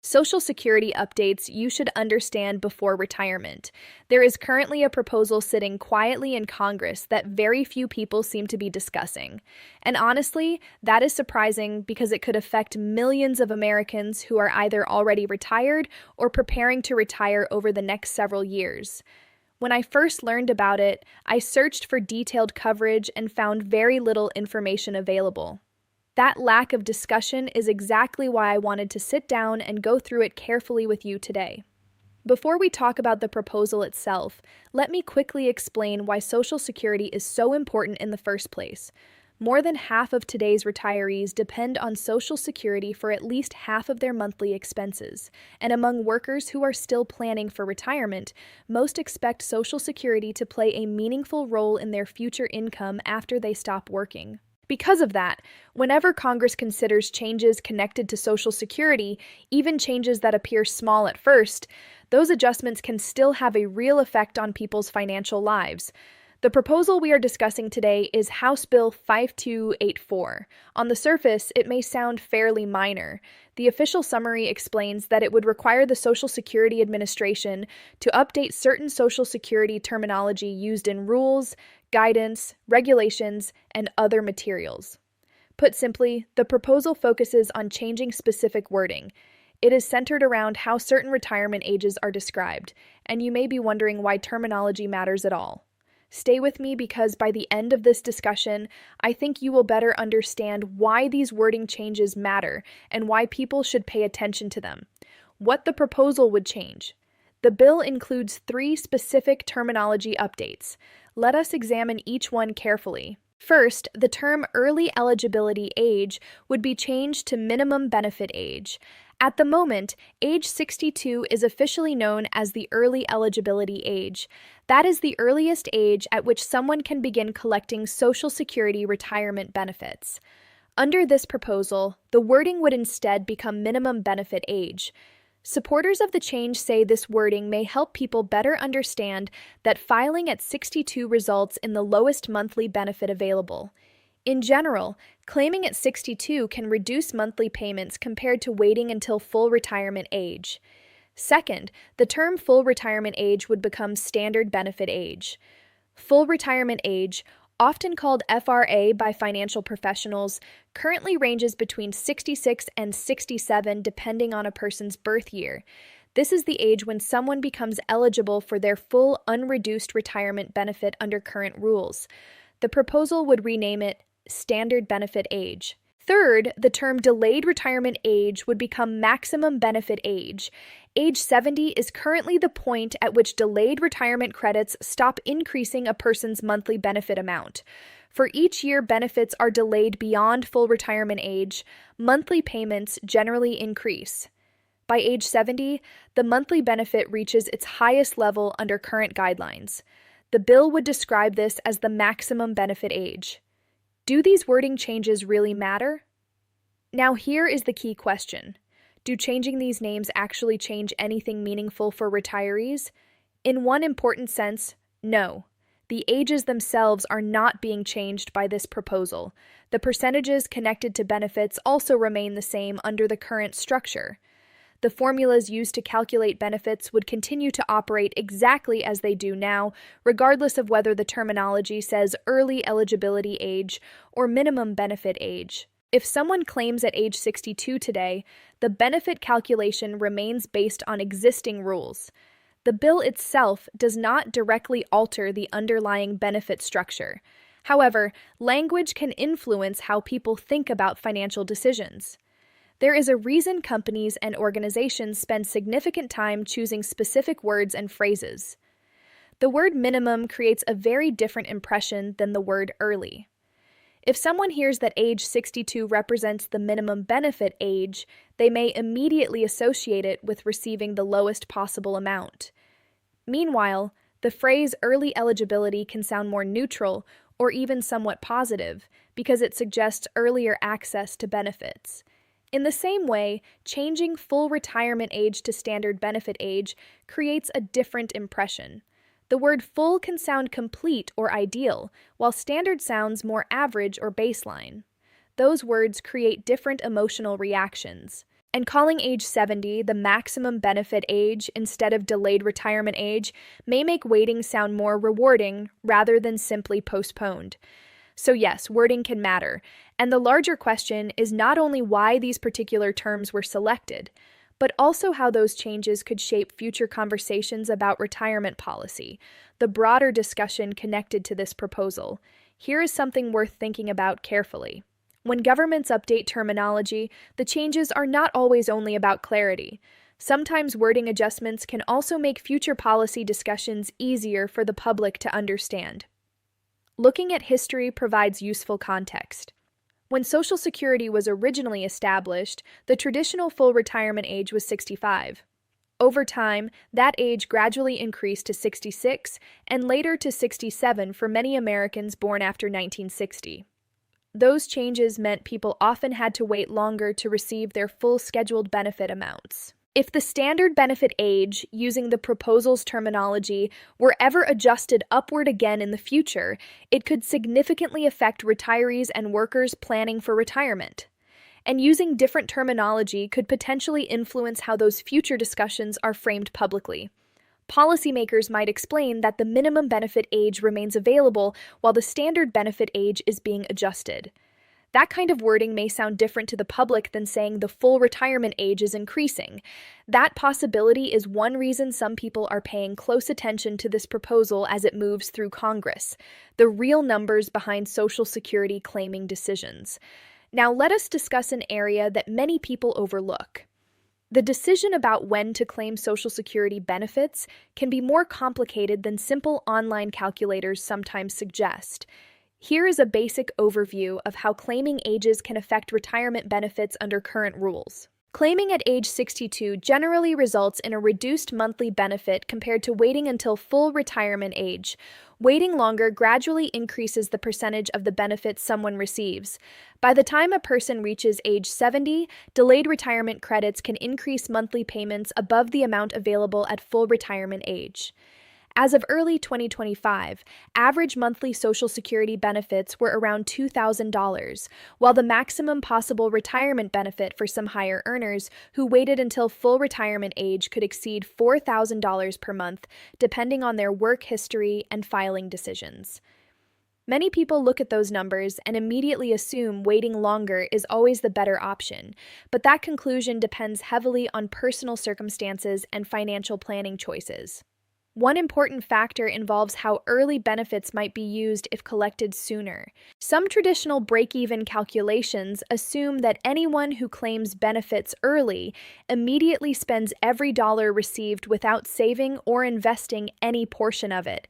Social Security updates you should understand before retirement. There is currently a proposal sitting quietly in Congress that very few people seem to be discussing. And honestly, that is surprising because it could affect millions of Americans who are either already retired or preparing to retire over the next several years. When I first learned about it, I searched for detailed coverage and found very little information available. That lack of discussion is exactly why I wanted to sit down and go through it carefully with you today. Before we talk about the proposal itself, let me quickly explain why Social Security is so important in the first place. More than half of today's retirees depend on Social Security for at least half of their monthly expenses, and among workers who are still planning for retirement, most expect Social Security to play a meaningful role in their future income after they stop working. Because of that, whenever Congress considers changes connected to Social Security, even changes that appear small at first, those adjustments can still have a real effect on people's financial lives. The proposal we are discussing today is House Bill 5284. On the surface, it may sound fairly minor. The official summary explains that it would require the Social Security Administration to update certain Social Security terminology used in rules, guidance, regulations, and other materials. Put simply, the proposal focuses on changing specific wording. It is centered around how certain retirement ages are described, and you may be wondering why terminology matters at all. Stay with me because by the end of this discussion, I think you will better understand why these wording changes matter and why people should pay attention to them. What the proposal would change. The bill includes 3 specific terminology updates. Let us examine each one carefully. First, the term early eligibility age would be changed to minimum benefit age. At the moment, age 62 is officially known as the early eligibility age. That is the earliest age at which someone can begin collecting Social Security retirement benefits. Under this proposal, the wording would instead become minimum benefit age. Supporters of the change say this wording may help people better understand that filing at 62 results in the lowest monthly benefit available. In general, claiming at 62 can reduce monthly payments compared to waiting until full retirement age. Second, the term full retirement age would become standard benefit age. Full retirement age, often called FRA by financial professionals, currently ranges between 66 and 67 depending on a person's birth year. This is the age when someone becomes eligible for their full unreduced retirement benefit under current rules. The proposal would rename it standard benefit age. Third, the term delayed retirement age would become maximum benefit age. Age 70 is currently the point at which delayed retirement credits stop increasing a person's monthly benefit amount. For each year benefits are delayed beyond full retirement age, monthly payments generally increase. By age 70, the monthly benefit reaches its highest level under current guidelines. The bill would describe this as the maximum benefit age. Do these wording changes really matter? Now here is the key question. Do changing these names actually change anything meaningful for retirees? In one important sense, no. The ages themselves are not being changed by this proposal. The percentages connected to benefits also remain the same under the current structure. The formulas used to calculate benefits would continue to operate exactly as they do now, regardless of whether the terminology says early eligibility age or minimum benefit age. If someone claims at age 62 today, the benefit calculation remains based on existing rules. The bill itself does not directly alter the underlying benefit structure. However, language can influence how people think about financial decisions. There is a reason companies and organizations spend significant time choosing specific words and phrases. The word minimum creates a very different impression than the word early. If someone hears that age 62 represents the minimum benefit age, they may immediately associate it with receiving the lowest possible amount. Meanwhile, the phrase early eligibility can sound more neutral or even somewhat positive because it suggests earlier access to benefits. In the same way, changing full retirement age to standard benefit age creates a different impression. The word full can sound complete or ideal, while standard sounds more average or baseline. Those words create different emotional reactions. And calling age 70 the maximum benefit age instead of delayed retirement age may make waiting sound more rewarding rather than simply postponed. So yes, wording can matter, and the larger question is not only why these particular terms were selected, but also how those changes could shape future conversations about retirement policy, the broader discussion connected to this proposal. Here is something worth thinking about carefully. When governments update terminology, the changes are not always only about clarity. Sometimes wording adjustments can also make future policy discussions easier for the public to understand. Looking at history provides useful context. When Social Security was originally established, the traditional full retirement age was 65. Over time, that age gradually increased to 66 and later to 67 for many Americans born after 1960. Those changes meant people often had to wait longer to receive their full scheduled benefit amounts. If the standard benefit age, using the proposal's terminology, were ever adjusted upward again in the future, it could significantly affect retirees and workers planning for retirement. And using different terminology could potentially influence how those future discussions are framed publicly. Policymakers might explain that the minimum benefit age remains available while the standard benefit age is being adjusted. That kind of wording may sound different to the public than saying the full retirement age is increasing. That possibility is one reason some people are paying close attention to this proposal as it moves through Congress, the real numbers behind Social Security claiming decisions. Now let us discuss an area that many people overlook. The decision about when to claim Social Security benefits can be more complicated than simple online calculators sometimes suggest. Here is a basic overview of how claiming ages can affect retirement benefits under current rules. Claiming at age 62 generally results in a reduced monthly benefit compared to waiting until full retirement age. Waiting longer gradually increases the percentage of the benefits someone receives. By the time a person reaches age 70, delayed retirement credits can increase monthly payments above the amount available at full retirement age. As of early 2025, average monthly Social Security benefits were around $2,000, while the maximum possible retirement benefit for some higher earners who waited until full retirement age could exceed $4,000 per month, depending on their work history and filing decisions. Many people look at those numbers and immediately assume waiting longer is always the better option, but that conclusion depends heavily on personal circumstances and financial planning choices. One important factor involves how early benefits might be used if collected sooner. Some traditional break-even calculations assume that anyone who claims benefits early immediately spends every dollar received without saving or investing any portion of it.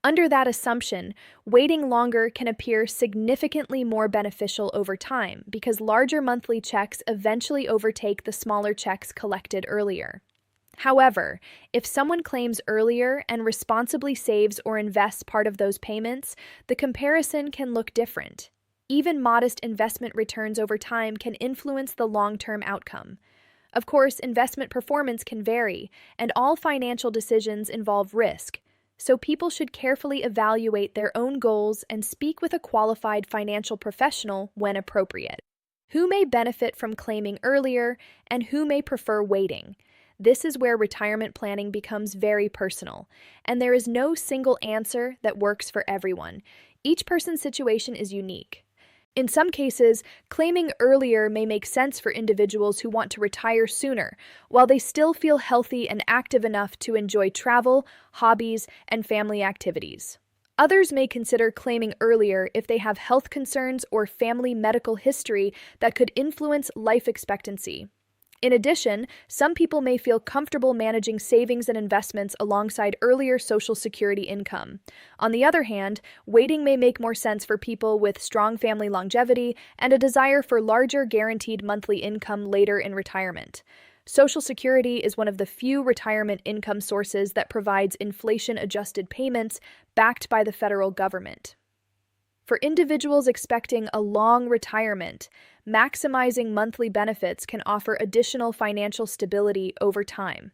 Under that assumption, waiting longer can appear significantly more beneficial over time because larger monthly checks eventually overtake the smaller checks collected earlier. However, if someone claims earlier and responsibly saves or invests part of those payments, the comparison can look different. Even modest investment returns over time can influence the long-term outcome. Of course, investment performance can vary, and all financial decisions involve risk, so people should carefully evaluate their own goals and speak with a qualified financial professional when appropriate. Who may benefit from claiming earlier, and who may prefer waiting? This is where retirement planning becomes very personal, and there is no single answer that works for everyone. Each person's situation is unique. In some cases, claiming earlier may make sense for individuals who want to retire sooner, while they still feel healthy and active enough to enjoy travel, hobbies, and family activities. Others may consider claiming earlier if they have health concerns or family medical history that could influence life expectancy. In addition, some people may feel comfortable managing savings and investments alongside earlier Social Security income. On the other hand, waiting may make more sense for people with strong family longevity and a desire for larger guaranteed monthly income later in retirement. Social Security is one of the few retirement income sources that provides inflation-adjusted payments backed by the federal government. For individuals expecting a long retirement, maximizing monthly benefits can offer additional financial stability over time.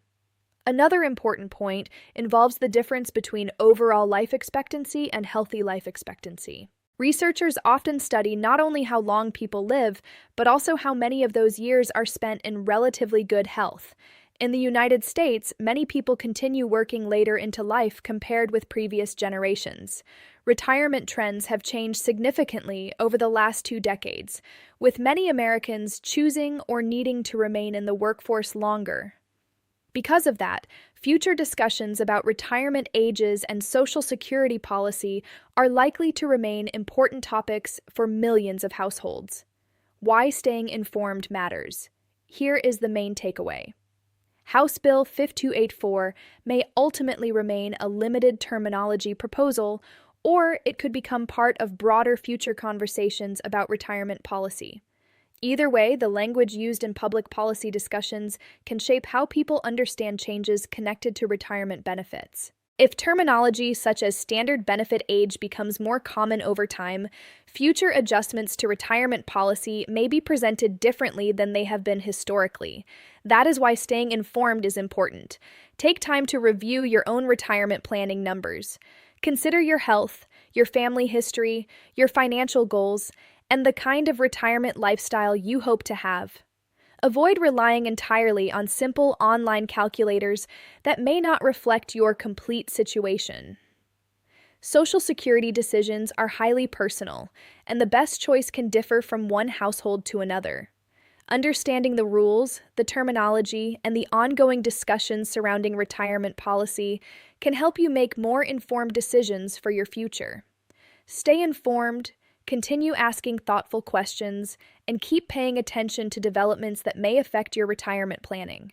Another important point involves the difference between overall life expectancy and healthy life expectancy. Researchers often study not only how long people live, but also how many of those years are spent in relatively good health. In the United States, many people continue working later into life compared with previous generations. Retirement trends have changed significantly over the last 2 decades, with many Americans choosing or needing to remain in the workforce longer. Because of that, future discussions about retirement ages and Social Security policy are likely to remain important topics for millions of households. Why staying informed matters. Here is the main takeaway. House Bill 5284 may ultimately remain a limited terminology proposal, or it could become part of broader future conversations about retirement policy. Either way, the language used in public policy discussions can shape how people understand changes connected to retirement benefits. If terminology such as standard benefit age becomes more common over time, future adjustments to retirement policy may be presented differently than they have been historically. That is why staying informed is important. Take time to review your own retirement planning numbers. Consider your health, your family history, your financial goals, and the kind of retirement lifestyle you hope to have. Avoid relying entirely on simple online calculators that may not reflect your complete situation. Social Security decisions are highly personal, and the best choice can differ from one household to another. Understanding the rules, the terminology, and the ongoing discussions surrounding retirement policy can help you make more informed decisions for your future. Stay informed, continue asking thoughtful questions, and keep paying attention to developments that may affect your retirement planning.